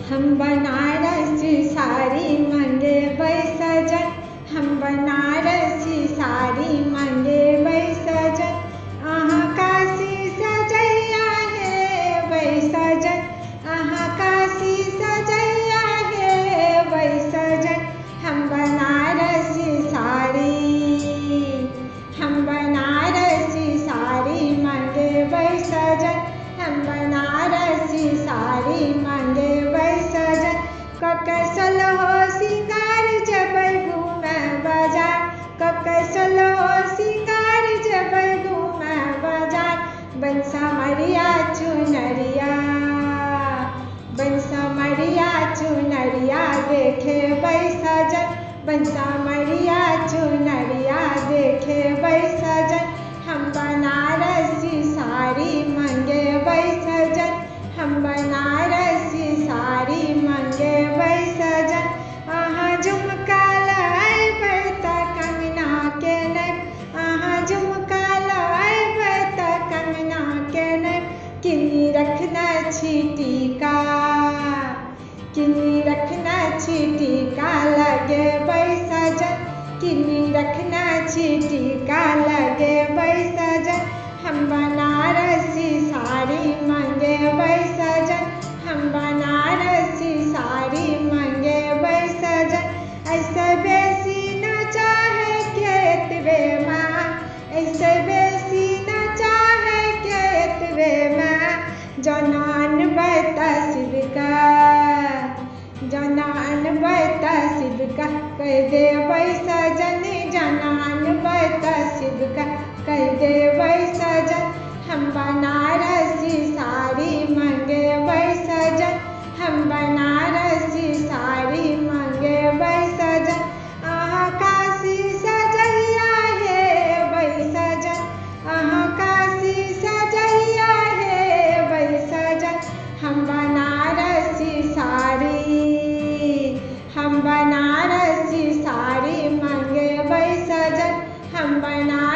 हम बनारसी साड़ी मंगेबै सजन, हम बनारसी साड़ी मंगेबै सजन, अहाँ काशी सजैया हेबै सजन, अहाँ काशी सजैया हेबै सजन। हम बनारसी साड़ी, हम बनारसी साड़ी मंगेबै सजन, हम बनारसी साड़ी मंगेबै सजन। ककसल हो सिंगार जबै घूमे बाजार, ककसल हो सिंगार जबै घूमे बाजार। बनसमरिया चुनरिया, बनसमरिया चुनरिया देखेबै सजन, बनसमरिया चुनरिया देखेबै सजन। हम बनारसी साड़ी मंगेबै सजन, हम बनारसी साड़ी मंगेबै सजन। अहाँ झुमका लएबै तऽ कंगना केनब, अहाँ झुमका लएबै तऽ कंगना केनब। किनी रखने छी टीका, किनी रखने छी टीका लगेबै सजन, किनी रखने छी टीका लगेबै सजन। हम बनारसी साड़ी मंगेबै सजन, हम बनारसी साड़ी मंगेबै सजन। ऐसे बेसी न चाहे के एतबे माँ, ऐसे बेसी न चाहे के एतबे माँ। जना अनबै तऽ शिवका, जना अनबै तऽ शिवका कहि देबै सजन, जना अनबै तऽ शिवका कहि देबै सजन। हम बनारसी साड़ी मंगेबै सजन, हम बनारसी साड़ी मंगेबै सजन। अहाँ काशी सजैया हेबै सजन, अहाँ काशी सजैया हेबै सजन। हम बनारसी साड़ी, हम बनारसी साड़ी मंगेबै सजन, हम बनारसी